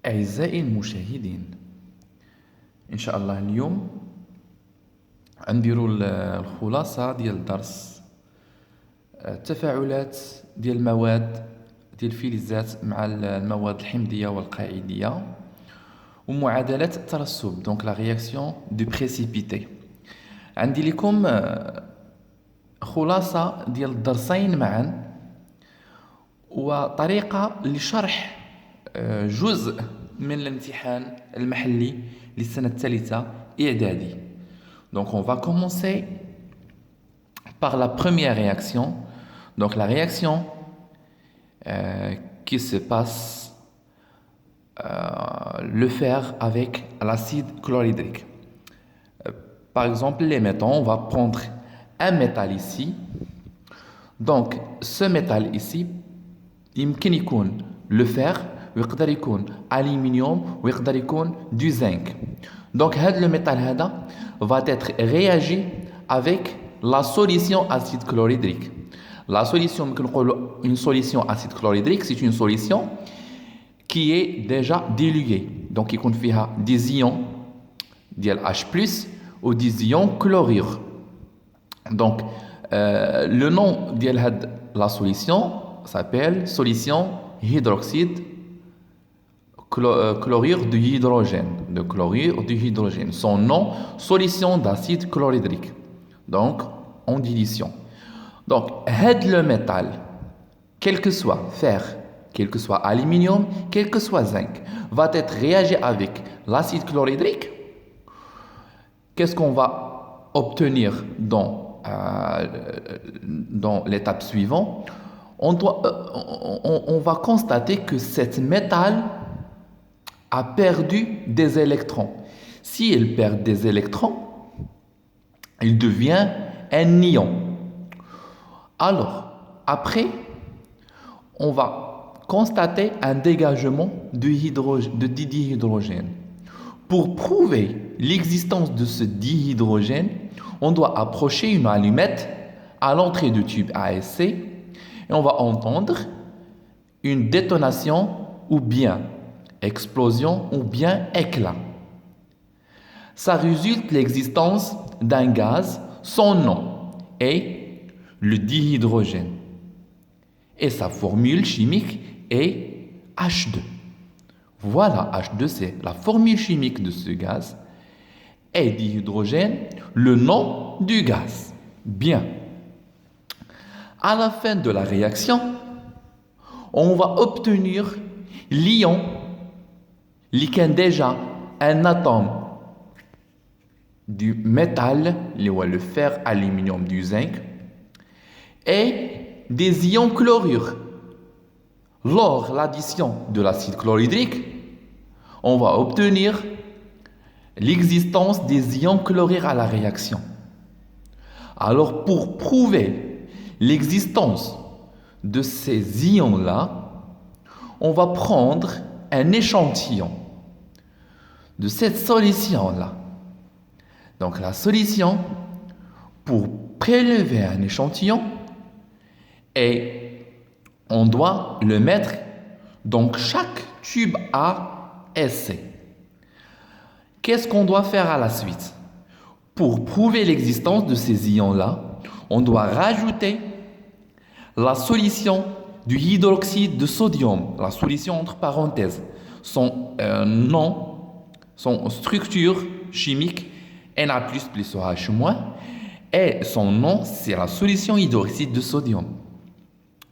أعزائي المشاهدين، إن شاء الله اليوم غنديروا الخلاصة ديال الدرس التفاعلات ديال المواد ديال الفلزات مع المواد الحمضية والقاعدية ومعادلات الترسب، دونك لا رياكسيون دو بريسيبيتي. عندي لكم خلاصة ديال الدرسين معا وطريقة لشرح جزء من الامتحان المحلي للسنة الثالثة إعدادي. Donc on va commencer par la première réaction. Donc la réaction qui se passe le fer avec l'acide chlorhydrique. Par exemple, les métaux, on va prendre un métal ici. Donc ce métal ici, يمكن يكون le fer ويقدر يكون aluminium ويقدر يكون du zinc. Donc le métal هذا va être réagi avec la solution acide chlorhydrique. La solution, une solution acide chlorhydrique, c'est une solution qui est déjà diluée. Donc il contient des ions ديال H+ ou des ions chlorure. Donc le nom de la solution s'appelle solution hydroxyde chlorure de hydrogène. De chlorure de hydrogène. Son nom, solution d'acide chlorhydrique. Donc, en dilution. Donc, le métal, quel que soit fer, quel que soit aluminium, quel que soit zinc, va être réagi avec l'acide chlorhydrique. Qu'est-ce qu'on va obtenir dans l'étape suivante? On va constater que cet métal a perdu des électrons. Si il perd des électrons, il devient un ion. Alors, après, on va constater un dégagement de dihydrogène. Pour prouver l'existence de ce dihydrogène, on doit approcher une allumette à l'entrée du tube ASC et on va entendre une détonation ou bien explosion ou bien éclat. Ça résulte l'existence d'un gaz, son nom est le dihydrogène. Et sa formule chimique est H2. Voilà, H2 c'est la formule chimique de ce gaz. Et dihydrogène, le nom du gaz. Bien. À la fin de la réaction, on va obtenir l'ion qui est déjà un atome du métal, le fer, aluminium, du zinc, et des ions chlorure. Lors de l'addition de l'acide chlorhydrique, on va obtenir l'existence des ions chlorure à la réaction. Alors, pour prouver l'existence de ces ions-là, on va prendre un échantillon de cette solution-là. Donc la solution, pour prélever un échantillon, et on doit le mettre dans chaque tube ASC. Qu'est-ce qu'on doit faire à la suite? Pour prouver l'existence de ces ions-là, on doit rajouter la solution du hydroxyde de sodium, la solution entre parenthèses. Son nom, son structure chimique Na++ plus OH-, et son nom, c'est la solution hydroxyde de sodium.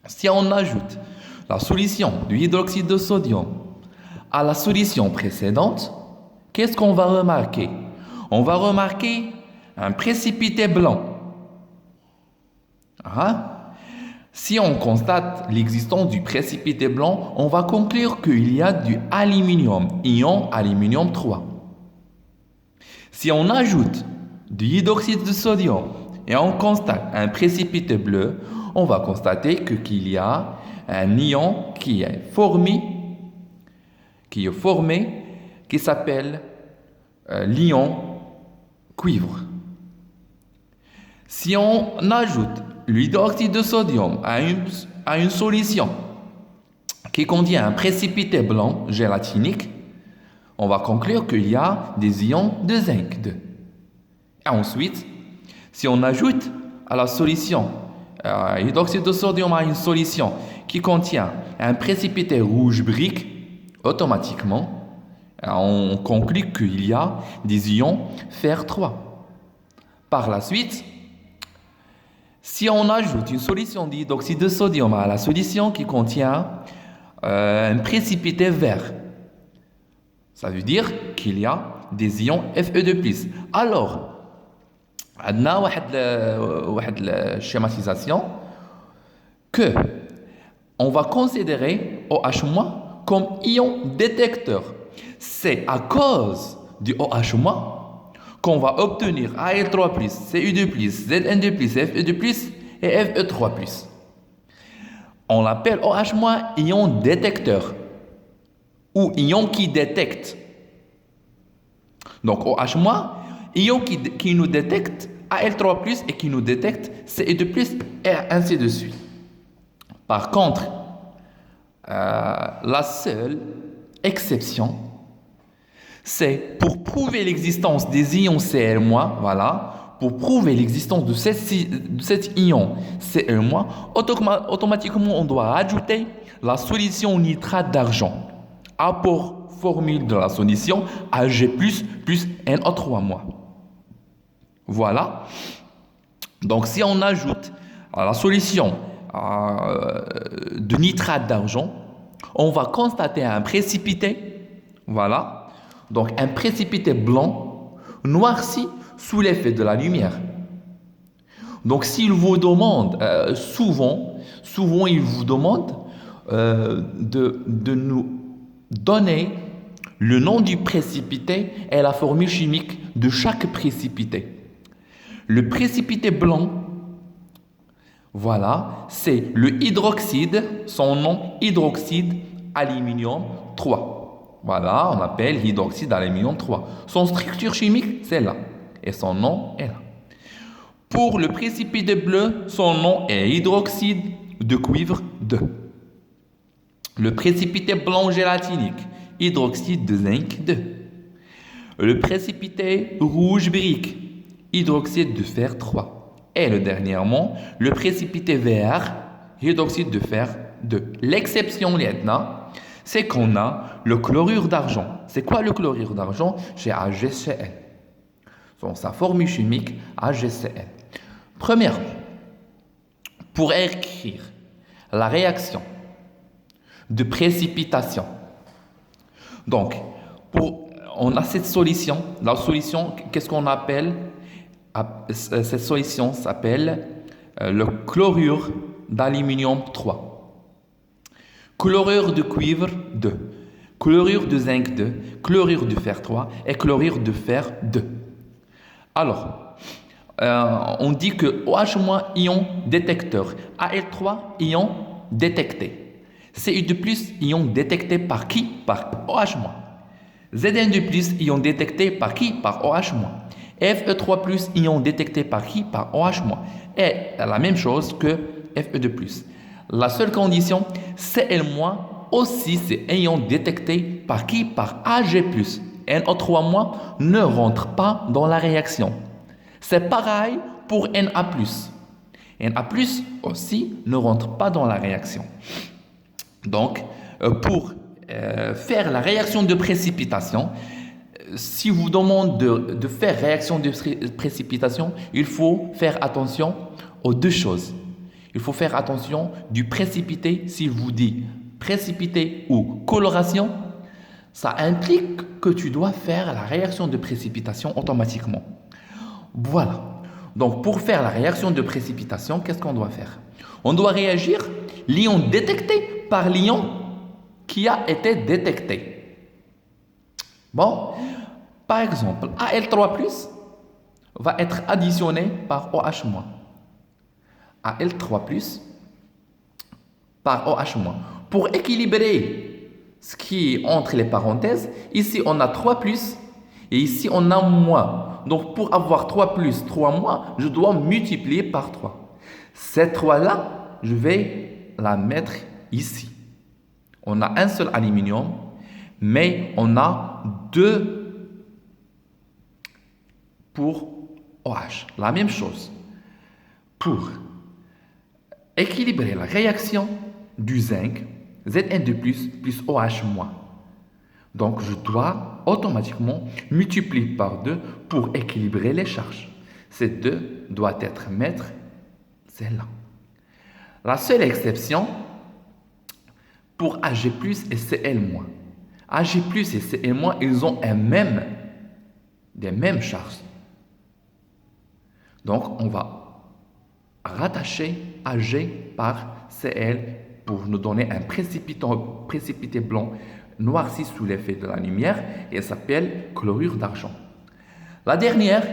Si on ajoute la solution du hydroxyde de sodium à la solution précédente, qu'est-ce qu'on va remarquer? On va remarquer un précipité blanc. Si on constate l'existence du précipité blanc, on va conclure qu'il y a du aluminium, ion aluminium 3. Si on ajoute du hydroxyde de sodium et on constate un précipité bleu, on va constater qu'il y a un ion qui est formé, qui s'appelle l'ion cuivre. Si on ajoute l'hydroxyde de sodium à une solution qui contient un précipité blanc gélatinique, On va conclure qu'il y a des ions de zinc 2. Et ensuite, si on ajoute à la solution hydroxyde de sodium à une solution qui contient un précipité rouge brique, automatiquement, on conclut qu'il y a des ions fer 3. Par la suite, si on ajoute une solution d'hydroxyde de sodium à la solution qui contient un précipité vert, ça veut dire qu'il y a des ions Fe2+. Alors, on a une schématisation que on va considérer OH- comme ion détecteur. C'est à cause du OH- qu'on va obtenir Al3+, Cu2+, Zn2+, Fe2+, et Fe3+. On l'appelle OH- ion détecteur ou ion qui détecte. Donc OH- ion qui nous détecte Al3+, et qui nous détecte Cu2+, et ainsi de suite. Par contre, la seule exception, c'est pour prouver l'existence des ions Cl-, voilà, pour prouver l'existence de cet ion Cl-, automatiquement on doit ajouter la solution nitrate d'argent. Apport formule de la solution Ag+, plus NO3-. Voilà. Donc si on ajoute à la solution de nitrate d'argent, on va constater un précipité, voilà, donc un précipité blanc noirci sous l'effet de la lumière. Donc s'il vous demande, souvent il vous demande de nous donner le nom du précipité et la formule chimique de chaque précipité. Le précipité blanc, voilà, c'est le hydroxyde, son nom hydroxyde aluminium 3. Voilà, on appelle hydroxyde aluminium 3. Son structure chimique, c'est là. Et son nom est là. Pour le précipité bleu, son nom est hydroxyde de cuivre 2. Le précipité blanc gélatinique, hydroxyde de zinc 2. Le précipité rouge brique, hydroxyde de fer 3. Et dernièrement, le précipité vert, hydroxyde de fer 2. L'exception, lieutenant, c'est qu'on a le chlorure d'argent. C'est quoi le chlorure d'argent? C'est AgCl. Donc, sa formule chimique, AgCl. Premièrement, pour écrire la réaction de précipitation, donc, on a cette solution. La solution, qu'est-ce qu'on appelle? Cette solution s'appelle le chlorure d'aluminium 3. Chlorure de cuivre 2. Chlorure de zinc 2. Chlorure de fer 3. Et chlorure de fer 2. Alors, on dit que OH- ion détecteur. Al3 ion détecté. Cu2+, ion détecté par qui? Par OH-. Zn2+, ion détecté par qui? Par OH-. Fe3+, ion détecté par qui? Par OH-. Et la même chose que Fe2+. La seule condition, Cl- aussi c'est ion détecté par qui? Par Ag+. NO3- ne rentre pas dans la réaction. C'est pareil pour Na+. Na+, aussi ne rentre pas dans la réaction. Donc, pour faire la réaction de précipitation, si vous demande de faire réaction de précipitation, il faut faire attention aux deux choses. Il faut faire attention du précipité. S'il vous dit précipité ou coloration, ça implique que tu dois faire la réaction de précipitation automatiquement. Voilà. Donc, pour faire la réaction de précipitation, qu'est-ce qu'on doit faire? On doit réagir l'ion détecté par l'ion qui a été détecté. Bon, par exemple, Al3+ va être additionné par OH-. Al3+ par OH-. Pour équilibrer ce qui est entre les parenthèses, ici on a 3+, et ici on a moins. Donc pour avoir 3+, 3-, je dois multiplier par 3. Cette 3-là, je vais la mettre ici. On a un seul aluminium, Mais on a 2 pour OH. La même chose. Pour équilibrer la réaction du zinc, Zn2 plus OH moins. Donc, je dois automatiquement multiplier par 2 pour équilibrer les charges. Ces 2 doit être maître, celle-là. La seule exception pour Ag+ et Cl-. Ag+ et Cl-, ils ont des mêmes charges. Donc, on va rattacher Ag par Cl pour nous donner un précipité blanc noirci sous l'effet de la lumière et elle s'appelle chlorure d'argent. La dernière,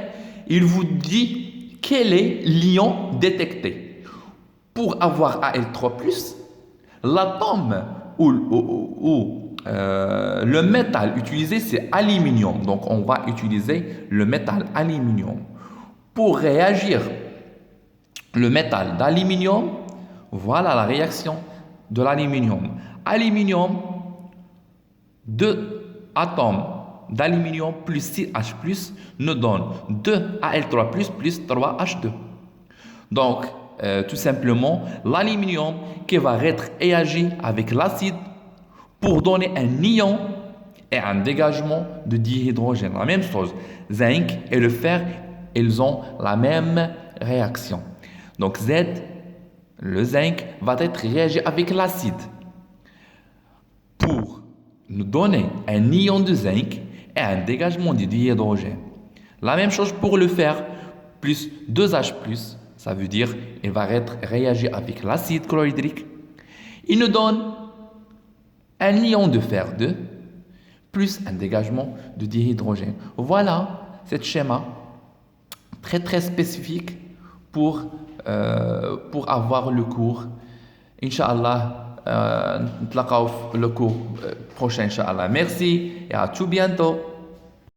il vous dit quel est l'ion détecté. Pour avoir Al3+, l'atome ou le métal utilisé, c'est aluminium. Donc, on va utiliser le métal aluminium. Pour réagir le métal d'aluminium, voilà la réaction de l'aluminium. Aluminium, 2 atomes d'aluminium plus 6H+, nous donnent 2 Al3+, plus 3H2. Donc, tout simplement, l'aluminium qui va réagir avec l'acide pour donner un ion et un dégagement de dihydrogène. La même chose, zinc et le fer, ils ont la même réaction. Donc, le zinc va être réagi avec l'acide pour nous donner un ion de zinc et un dégagement de dihydrogène. La même chose pour le fer, plus 2H+, ça veut dire il va être réagi avec l'acide chlorhydrique. Il nous donne un ion de fer 2 plus un dégagement de dihydrogène. Voilà ce schéma très spécifique pour avoir le cours. Inch'Allah, le cours prochain, Inch'Allah. Merci et à tout bientôt.